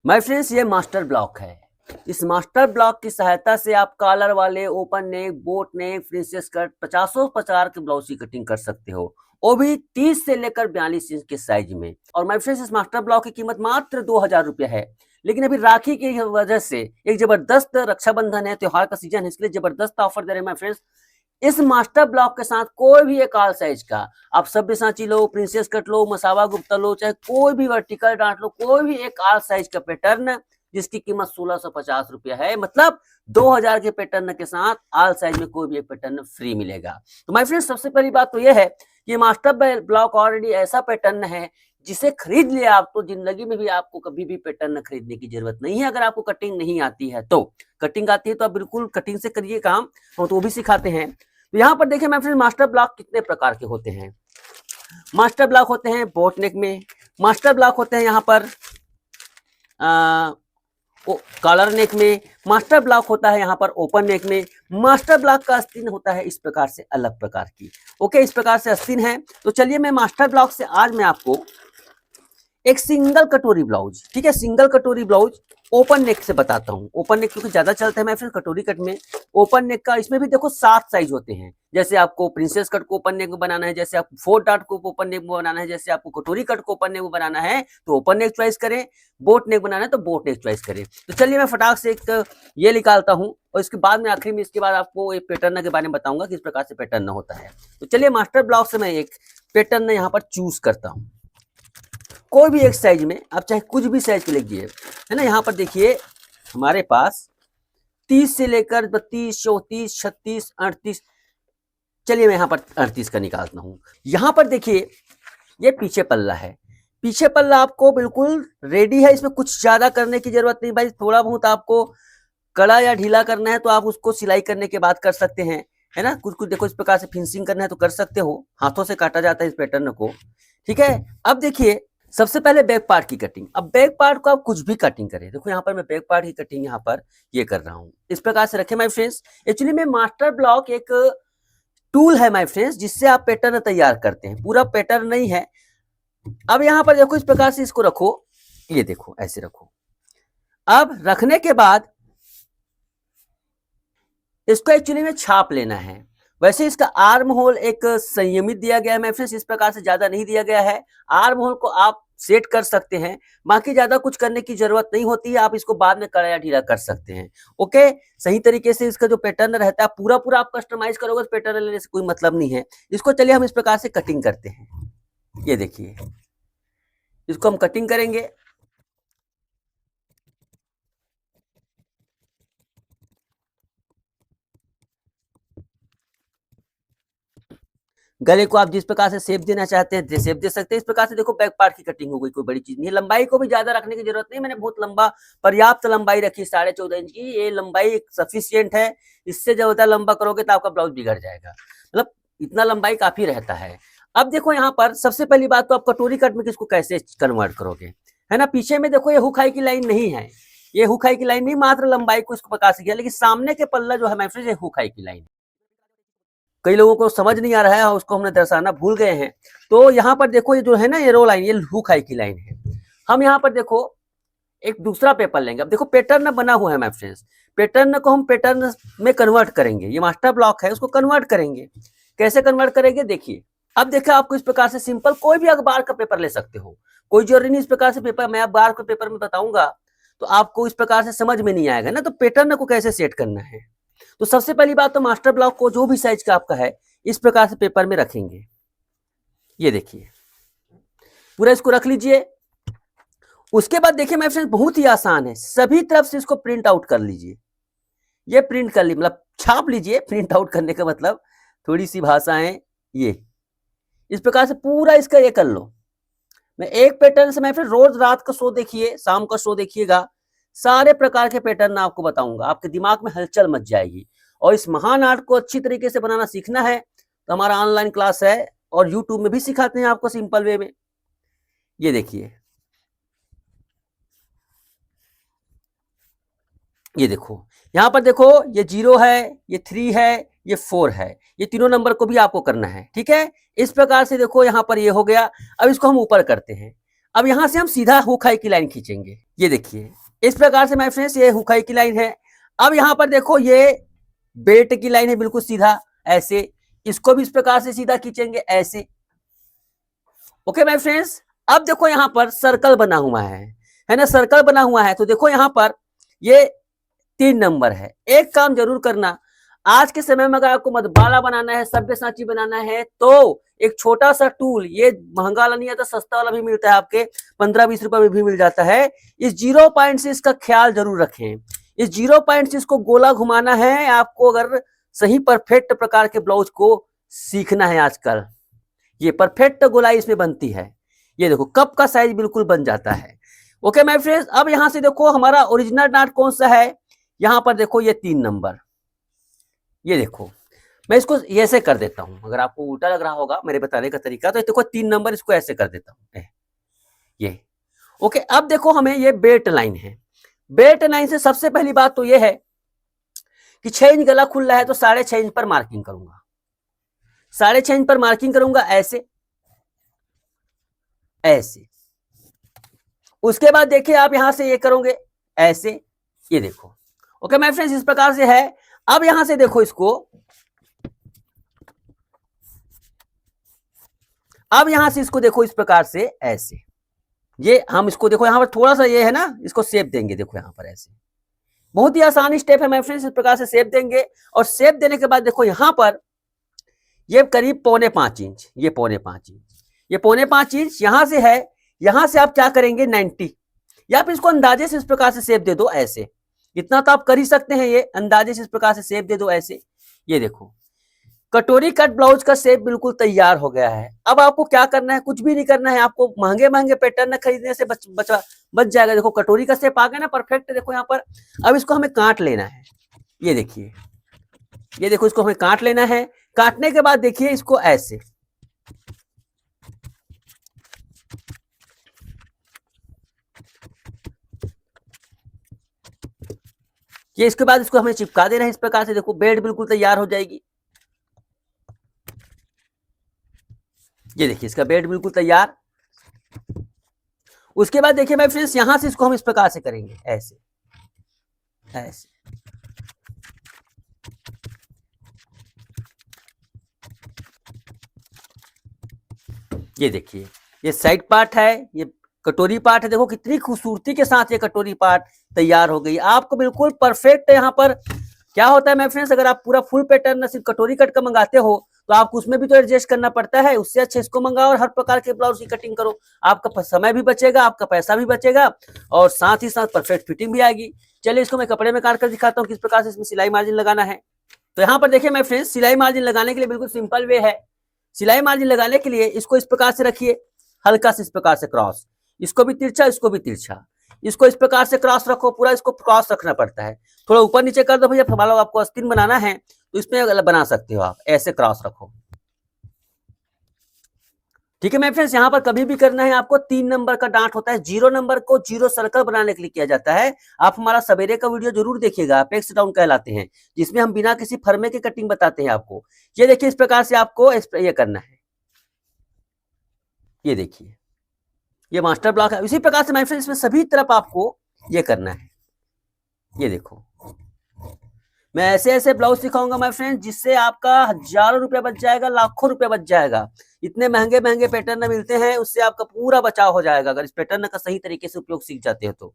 My friends, ये master block है। इस मास्टर ब्लॉक की सहायता से आप कॉलर वाले, ओपन नेक, बोट नेक, प्रिंसेस कट, पचासों प्रकार के ब्लाउज की कटिंग कर सकते हो, वो भी 30 से लेकर 42 इंच के साइज में। और माय फ्रेंड्स, इस मास्टर ब्लॉक की कीमत मात्र 2000 रुपया है। लेकिन अभी राखी की वजह से एक जबरदस्त रक्षाबंधन है, त्योहार का सीजन है, इसलिए जबरदस्त ऑफर दे रहे हैं माय फ्रेंड्स। इस मास्टर ब्लॉक के साथ कोई भी एक आल साइज का आप सब्यसाची लो, प्रिंसेस कट लो, मसावा गुप्ता लो, चाहे कोई भी वर्टिकल डांट लो, कोई भी एक आल साइज का पैटर्न जिसकी कीमत 1650 रुपया है, मतलब 2000 के पैटर्न के साथ आल साइज में कोई भी एक पैटर्न फ्री मिलेगा। तो माय फ्रेंड्स, सबसे पहली बात तो यह है कि मास्टर ब्लॉक ऑलरेडी ऐसा पैटर्न है जिसे खरीद लिया आप तो जिंदगी में भी आपको कभी भी पैटर्न खरीदने की जरूरत नहीं है। अगर आपको कटिंग नहीं आती है तो, कटिंग आती है तो आप बिल्कुल कटिंग से करिए काम, हम तो वो भी सिखाते हैं। तो यहाँ पर देखिए मैं फ्रेंड, मास्टर ब्लॉक कितने प्रकार के होते हैं। मास्टर ब्लॉक होते हैं बोट नेक में, मास्टर ब्लॉक होते हैं यहाँ पर कॉलर नेक में, मास्टर ब्लॉक होता है यहाँ पर ओपन नेक में। मास्टर ब्लॉक का आस्तीन होता है इस प्रकार से, अलग प्रकार की। ओके, इस प्रकार से आस्तीन है। तो चलिए मैं मास्टर ब्लॉक से आज मैं आपको एक सिंगल कटोरी ब्लाउज, ठीक है, सिंगल कटोरी ब्लाउज ओपन नेक से बताता हूँ। ओपन नेक क्योंकि ज्यादा चलता है मैं फिर कटोरी कट में। ओपन नेक का इसमें भी देखो 7 साइज होते हैं। जैसे आपको प्रिंसेस कट को ओपन नेक में बनाना है, जैसे आपको 4 डॉट को ओपन नेक में बनाना है, जैसे आपको कटोरी कट को ओपन नेक में बनाना है तो ओपन नेक चॉइस करें, बोट नेक बनाना है तो बोट नेक चॉइस करें। तो चलिए मैं फटाक से एक ये निकालता हूँ और इसके बाद में आखिरी में इसके बाद आपको एक पैटर्न के बारे में बताऊंगा किस प्रकार से पैटर्न होता है। तो चलिए मास्टर ब्लॉक से मैं एक पैटर्न यहाँ पर चूज करता हूँ, कोई भी एक साइज में, आप चाहे कुछ भी साइज के लीजिए, है ना। यहाँ पर देखिए हमारे पास 30 से लेकर 32, 34, 36, 38, चलिए मैं यहाँ पर 38 का निकालता हूँ। यहाँ पर देखिए ये पीछे पल्ला है, पीछे पल्ला आपको बिल्कुल रेडी है, इसमें कुछ ज्यादा करने की जरूरत नहीं भाई। थोड़ा बहुत आपको कड़ा या ढीला करना है तो आप उसको सिलाई करने के बाद कर सकते हैं, है ना। कुछ कुछ देखो इस प्रकार से फिनिशिंग करना है तो कर सकते हो, हाथों से काटा जाता है इस पैटर्न को, ठीक है। अब देखिए सबसे पहले बैक पार्ट की कटिंग। अब बैक पार्ट को आप कुछ भी कटिंग करें, देखो यहाँ पर मैं बैक पार्ट की कटिंग यहाँ पर ये कर रहा हूँ, इस प्रकार से रखे माय फ्रेंड्स। एक्चुअली में मास्टर ब्लॉक एक टूल है माय फ्रेंड्स जिससे आप पैटर्न तैयार करते हैं, पूरा पैटर्न नहीं है। अब यहाँ पर देखो इस प्रकार से इसको रखो, ये देखो ऐसे रखो। अब रखने के बाद इसको एक्चुअली में छाप लेना है। वैसे इसका आर्म होल एक संयमित दिया गया है माय फ्रेंड्स, इस प्रकार से ज्यादा नहीं दिया गया है। आर्म होल को आप सेट कर सकते हैं, बाकी ज्यादा कुछ करने की जरूरत नहीं होती है, आप इसको बाद में कड़ा या ढीला कर सकते हैं। ओके, सही तरीके से इसका जो पैटर्न रहता है पूरा पूरा आप कस्टमाइज करोगे तो पैटर्न लेने से कोई मतलब नहीं है। इसको चलिए हम इस प्रकार से कटिंग करते हैं, ये देखिए इसको हम कटिंग करेंगे। गले को आप जिस प्रकार से शेप देना चाहते हैं शेप दे सकते हैं। इस प्रकार से देखो बैक पार्ट की कटिंग हो गई, कोई बड़ी चीज नहीं है। लंबाई को भी ज्यादा रखने की जरूरत नहीं, मैंने बहुत लंबा पर्याप्त लंबाई रखी 14.5 इंच की, ये लंबाई सफिशियंट है। इससे जब होता है लंबा करोगे तो आपका ब्लाउज बिगड़ जाएगा, मतलब इतना लंबाई काफी रहता है। अब देखो यहाँ पर सबसे पहली बात तो आप कटोरी कट में किसको कैसे कन्वर्ट करोगे, है ना। पीछे में देखो ये हुकाई की लाइन नहीं है, ये हुकाई की लाइन नहीं, मात्र लंबाई को इसको प्रकाश किया, लेकिन सामने के पल्ला जो है मैं फिर हुकाई की लाइन, कई लोगों को समझ नहीं आ रहा है, उसको हमने दर्शाना भूल गए हैं। तो यहाँ पर देखो ये जो है ना ये रो लाइन, ये हुक हाई की लाइन है। हम यहाँ पर देखो एक दूसरा पेपर लेंगे। अब देखो पैटर्न बना हुआ है माय फ्रेंड्स, पैटर्न को हम पैटर्न में कन्वर्ट करेंगे। ये मास्टर ब्लॉक है, उसको कन्वर्ट करेंगे। कैसे कन्वर्ट करेंगे देखिए। अब देखिए आपको इस प्रकार से सिंपल कोई भी अखबार का पेपर ले सकते हो, कोई जरूरी नहीं इस प्रकार से पेपर, मैं अखबार के पेपर में बताऊंगा तो आपको इस प्रकार से समझ में नहीं आएगा ना। तो पैटर्न को कैसे सेट करना है, तो सबसे पहली बात तो मास्टर ब्लॉक को जो भी साइज का आपका है इस प्रकार से पेपर में रखेंगे। ये देखिए पूरा इसको रख लीजिए। उसके बाद देखिए माय फ्रेंड्स बहुत ही आसान है, सभी तरफ से इसको प्रिंट आउट कर लीजिए। ये प्रिंट कर ली मतलब छाप लीजिए, प्रिंट आउट करने का मतलब थोड़ी सी भाषाएं, ये इस प्रकार से पूरा इसका ये कर लो। मैं एक पैटर्न से मैं फिर रोज रात का शो देखिए, शाम का शो देखिएगा, सारे प्रकार के पैटर्न आपको बताऊंगा, आपके दिमाग में हलचल मच जाएगी। और इस महान आर्ट को अच्छी तरीके से बनाना सीखना है तो हमारा ऑनलाइन क्लास है और यूट्यूब में भी सिखाते हैं आपको सिंपल वे में। ये देखिए, ये देखो यहाँ पर देखो ये 0 है, ये 3 है, ये 4 है, ये तीनों नंबर को भी आपको करना है, ठीक है। इस प्रकार से देखो यहाँ पर ये हो गया। अब इसको हम ऊपर करते हैं। अब यहां से हम सीधा हुक हाई की लाइन खींचेंगे। ये देखिए इस प्रकार से माय फ्रेंड्स ये हुक हाई की लाइन है। अब यहां पर देखो ये बेल्ट की लाइन है बिल्कुल सीधा ऐसे, इसको भी इस प्रकार से सीधा खींचेंगे ऐसे। ओके माय फ्रेंड्स, अब देखो यहां पर सर्कल बना हुआ है ना, सर्कल बना हुआ है। तो देखो यहां पर ये 3 नंबर है। एक काम जरूर करना, आज के समय में अगर आपको मधुबाला बनाना है, सब्यसाची बनाना है, तो एक छोटा सा टूल, ये महंगा वाला नहीं आता, सस्ता वाला भी मिलता है, आपके 15-20 रुपए में भी मिल जाता है। इस 0 पॉइंट से इसका ख्याल जरूर रखें। इस 0 पॉइंट से इसको गोला घुमाना है आपको, अगर सही परफेक्ट प्रकार के ब्लाउज को सीखना है। आजकल ये परफेक्ट गोलाई इसमें बनती है। ये देखो कप का साइज बिल्कुल बन जाता है। ओके माय फ्रेंड्स, अब यहां से देखो हमारा ओरिजिनल डार्ट कौन सा है। यहां पर देखो ये 3 नंबर, ये देखो मैं इसको ऐसे कर देता हूं, अगर आपको उल्टा लग रहा होगा मेरे बताने का तरीका, तो देखो 3 नंबर, इसको ऐसे कर देता हूं ये। ओके, अब देखो हमें ये बेल्ट लाइन है। बेल्ट लाइन से सबसे पहली बात तो ये है कि 6 इंच गला खुल रहा है, तो 6.5 इंच पर मार्किंग करूंगा। 6.5 इंच पर मार्किंग करूंगा ऐसे ऐसे। उसके बाद देखिए आप यहां से ये करोगे ऐसे, ये देखो। ओके माय फ्रेंड्स, इस प्रकार से है। अब यहां से देखो इसको, अब यहां से इसको देखो इस प्रकार से ऐसे। ये हम इसको देखो यहां पर थोड़ा सा ये है ना, इसको शेप देंगे। देखो यहां पर ऐसे, बहुत ही आसान स्टेप है माय फ्रेंड्स। इस प्रकार से शेप देंगे, और शेप देने के बाद देखो यहां पर ये करीब 4.25 इंच, ये 4.25 इंच, ये 4.25 इंच यहां से है। यहां से आप क्या करेंगे 90, या फिर इसको अंदाजे से इस प्रकार से शेप दे दो ऐसे। इतना तो आप कर ही सकते हैं, ये अंदाजे से इस प्रकार से शेप दे दो ऐसे। ये देखो कटोरी कट ब्लाउज का शेप बिल्कुल तैयार हो गया है। अब आपको क्या करना है, कुछ भी नहीं करना है आपको। महंगे महंगे पैटर्न खरीदने से बच जाएगा। देखो कटोरी का शेप आ गया ना परफेक्ट। देखो यहाँ पर अब इसको हमें काट लेना है। ये देखिए, ये देखो इसको हमें काट लेना है। काटने के बाद देखिए इसको ऐसे, ये इसके बाद इसको हमें चिपका देना है इस प्रकार से। देखो बेल्ट बिल्कुल तैयार हो जाएगी। ये देखिए इसका बेल्ट बिल्कुल तैयार। उसके बाद देखिए भाई फ्रेंड्स, यहां से इसको हम इस प्रकार से करेंगे ऐसे ऐसे। ये देखिए ये साइड पार्ट है, ये कटोरी पार्ट है। देखो कितनी खूबसूरती के साथ ये कटोरी पार्ट तैयार हो गई। आपको बिल्कुल परफेक्ट यहाँ पर क्या होता है माय फ्रेंड्स, अगर आप पूरा फुल पैटर्न सिर्फ कटोरी कट का मंगाते हो, तो आपको उसमें भी तो एडजस्ट करना पड़ता है। उससे अच्छा इसको मंगाओ और हर प्रकार के ब्लाउज की कटिंग करो। आपका समय भी बचेगा, आपका पैसा भी बचेगा, और साथ ही साथ परफेक्ट फिटिंग भी आएगी। चलिए इसको मैं कपड़े में काट कर दिखाता हूँ किस प्रकार से इसमें सिलाई मार्जिन लगाना है। तो यहाँ पर देखिए माय फ्रेंड्स, सिलाई मार्जिन लगाने के लिए बिल्कुल सिंपल वे है। सिलाई मार्जिन लगाने के लिए इसको इस प्रकार से रखिए, हल्का से इस प्रकार से क्रॉस, इसको भी तिरछा, इसको भी तिरछा, इसको इस प्रकार से क्रॉस रखो। पूरा इसको क्रॉस रखना पड़ता है। थोड़ा ऊपर नीचे कर दो भैया, मान लो आपको आस्तीन बनाना है तो इसमें बना सकते हो आप, ऐसे क्रॉस रखो। ठीक है मेरे फ्रेंड्स, यहाँ पर कभी भी करना है आपको 3 नंबर का डांट होता है। 0 नंबर को 0 सर्कल बनाने के लिए किया जाता है। आप हमारा सवेरे का वीडियो जरूर देखिएगा, अपेक्स डाउन कहलाते हैं, जिसमें हम बिना किसी फर्मे के कटिंग बताते हैं आपको। ये देखिए इस प्रकार से आपको ये करना है। ये देखिए ये मास्टर ब्लॉक है। इसी प्रकार से माय फ्रेंड्स इसमें सभी तरफ आपको ये करना है। ये देखो मैं ऐसे ऐसे ब्लाउज सिखाऊंगा माय फ्रेंड्स, जिससे आपका हजारों रुपया बच जाएगा, लाखों रुपया बच जाएगा। इतने महंगे महंगे पैटर्न मिलते हैं, उससे आपका पूरा बचाव हो जाएगा अगर इस पैटर्न का सही तरीके से उपयोग सीख जाते हो तो।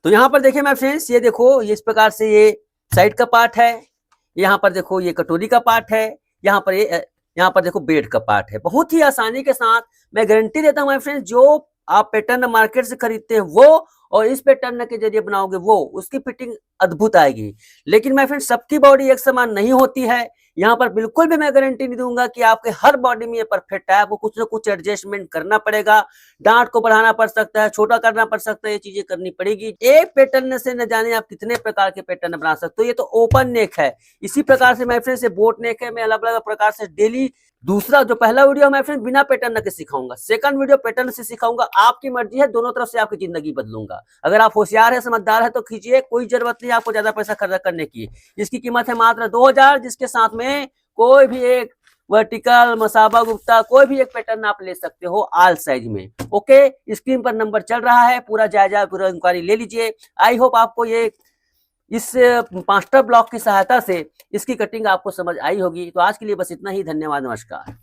तो यहाँ पर देखिए माय फ्रेंड्स, ये देखो ये इस प्रकार से ये साइड का पार्ट है। यहाँ पर देखो ये कटोरी का पार्ट है। यहाँ पर यहाँ पर देखो बेड का पार्ट है। बहुत ही आसानी के साथ मैं गारंटी देता हूँ माय फ्रेंड्स, जो आप पैटर्न मार्केट से खरीदते हैं वो और इस पैटर्न के जरिए बनाओगे वो, उसकी फिटिंग अद्भुत आएगी। लेकिन माय फ्रेंड्स सबकी बॉडी एक समान नहीं होती है। यहाँ पर बिल्कुल भी मैं गारंटी नहीं दूंगा कि आपके हर बॉडी में ये परफेक्ट है। आपको कुछ ना कुछ एडजस्टमेंट करना पड़ेगा। डांट को बढ़ाना पड़ सकता है, छोटा करना पड़ सकता है, ये चीजें करनी पड़ेगी। एक पैटर्न से न जाने आप कितने प्रकार के पैटर्न बना सकते हो। ये तो ओपन नेक है। इसी प्रकार से माय फ्रेंड्स ये बोट नेक है। मैं अलग अलग प्रकार से डेली दूसरा जो पहला वीडियो मैं फ्रेंड बिना पैटर्न के सिखाऊंगा, सेकंड वीडियो पैटर्न से सिखाऊंगा। आपकी मर्जी है, दोनों तरफ से आपकी जिंदगी बदलूंगा। अगर आप होशियार है, समझदार है तो खींचिए, कोई जरूरत नहीं आपको ज्यादा पैसा खर्च करने की। इसकी कीमत है मात्र 2000, जिसके साथ में कोई भी एक वर्टिकल, मसाबा, गुप्ता कोई भी एक पैटर्न आप ले सकते हो आल साइज में। ओके, स्क्रीन पर नंबर चल रहा है, पूरा जायजा पूरा इंक्वायरी ले लीजिए। आई होप आपको ये इस मास्टर ब्लॉक की सहायता से इसकी कटिंग आपको समझ आई होगी। तो आज के लिए बस इतना ही, धन्यवाद, नमस्कार।